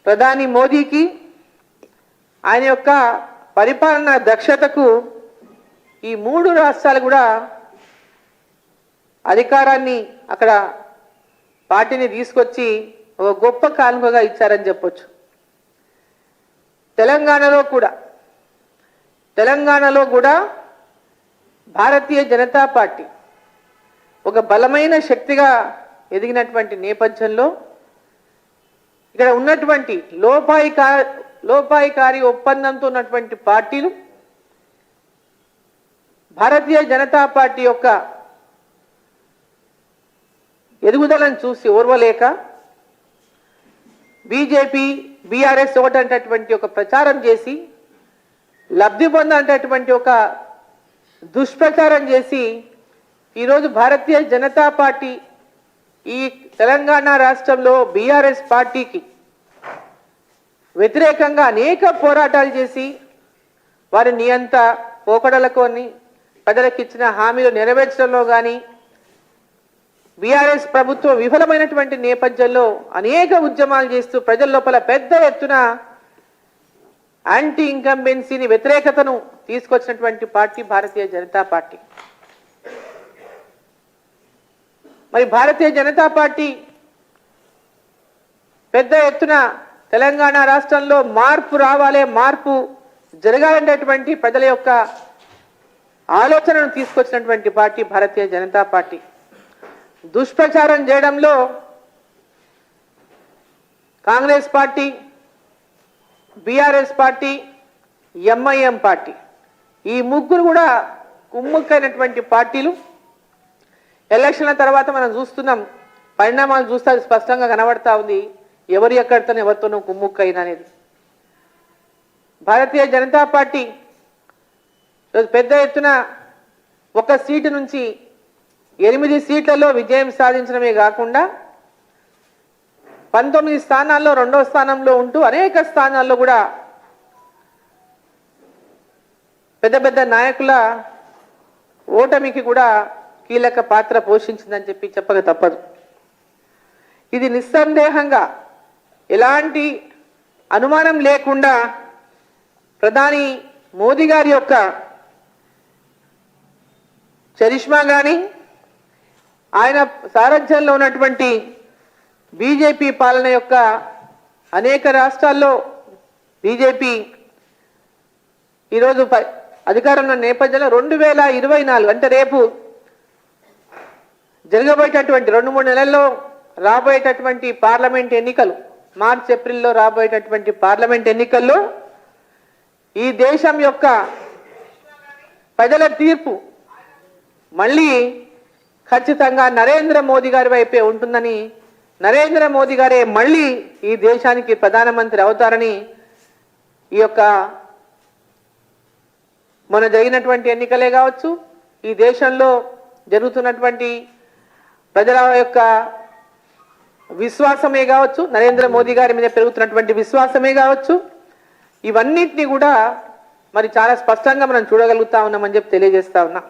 ప్రధాని మోదీకి ఆయన యొక్క పరిపాలన దక్షతకు ఈ మూడు రాష్ట్రాలు కూడా అధికారాన్ని అక్కడ పార్టీని తీసుకొచ్చి ఒక గొప్ప కానుకగా ఇచ్చారని చెప్పొచ్చు. తెలంగాణలో కూడా భారతీయ జనతా పార్టీ ఒక బలమైన శక్తిగా ఎదిగినటువంటి నేపథ్యంలో ఇక్కడ ఉన్నటువంటి లోపాయికారి ఒప్పందంతో ఉన్నటువంటి పార్టీలు భారతీయ జనతా పార్టీ యొక్క ఎదుగుదలను చూసి ఓర్వలేక బీజేపీ బీఆర్ఎస్ ఒకటంటటువంటి ఒక ప్రచారం చేసి లబ్ధి పొందేటటువంటి ఒక దుష్ప్రచారం చేసి ఈరోజు భారతీయ జనతా పార్టీ ఈ తెలంగాణ రాష్ట్రంలో బీఆర్ఎస్ పార్టీకి వ్యతిరేకంగా అనేక పోరాటాలు చేసి వారి నియంత పోకడలకొని ప్రజలకు ఇచ్చిన హామీలు నెరవేర్చడంలో కానీ బీఆర్ఎస్ ప్రభుత్వం విఫలమైనటువంటి నేపథ్యంలో అనేక ఉద్యమాలు చేస్తూ ప్రజల లోపల పెద్ద ఎత్తున యాంటీ ఇన్కంబెన్సీని వ్యతిరేకతను తీసుకొచ్చినటువంటి పార్టీ భారతీయ జనతా పార్టీ. మరి భారతీయ జనతా పార్టీ పెద్ద ఎత్తున తెలంగాణ రాష్ట్రంలో మార్పు రావాలి, మార్పు జరగాలనేటువంటి ప్రజల యొక్క ఆలోచనను తీసుకొచ్చినటువంటి పార్టీ భారతీయ జనతా పార్టీ. దుష్ప్రచారం చేయడంలో Congress party, BRS party, MIM party ఈ ముగ్గురు కూడా కుమ్ముక్కైనటువంటి పార్టీలు. ఎలక్షన్ల తర్వాత మనం చూస్తున్నాం, పరిణామాలు చూస్తే స్పష్టంగా కనబడతా ఉంది ఎవరు ఎక్కడితోనో ఎవరితోనో కుమ్ముక్కైన అనేది. భారతీయ జనతా పార్టీ పెద్ద ఎత్తున ఒక సీటు నుంచి 8 సీట్లలో విజయం సాధించడమే కాకుండా 19 స్థానాల్లో 2వ స్థానంలో ఉంటూ అనేక స్థానాల్లో కూడా పెద్ద పెద్ద నాయకుల ఓటమికి కూడా కీలక పాత్ర పోషించిందని చెప్పక తప్పదు. ఇది నిస్సందేహంగా ఎలాంటి అనుమానం లేకుండా ప్రధాని మోదీ గారి యొక్క చరిష్మా కానీ ఆయన సారథ్యంలో ఉన్నటువంటి బీజేపీ పాలన యొక్క అనేక రాష్ట్రాల్లో బీజేపీ ఈరోజు అధికారంలో నేపథ్యంలో 2024 అంటే రేపు జరగబోయేటటువంటి 2-3 నెలల్లో రాబోయేటటువంటి పార్లమెంట్ ఎన్నికలు, మార్చ్ ఏప్రిల్లో రాబోయేటటువంటి పార్లమెంట్ ఎన్నికల్లో ఈ దేశం యొక్క ప్రజల తీర్పు మళ్ళీ ఖచ్చితంగా నరేంద్ర మోదీ గారి వైపే ఉంటుందని, నరేంద్ర మోదీ గారే మళ్ళీ ఈ దేశానికి ప్రధానమంత్రి అవుతారని ఈ యొక్క మొన్న జరిగినటువంటి ఎన్నికలే కావచ్చు, ఈ దేశంలో జరుగుతున్నటువంటి ప్రజల యొక్క విశ్వాసమే కావచ్చు, నరేంద్ర మోదీ గారి మీద పెరుగుతున్నటువంటి విశ్వాసమే కావచ్చు, ఇవన్నిటిని కూడా మరి చాలా స్పష్టంగా మనం చూడగలుగుతా ఉన్నామని చెప్పి తెలియజేస్తా ఉన్నా.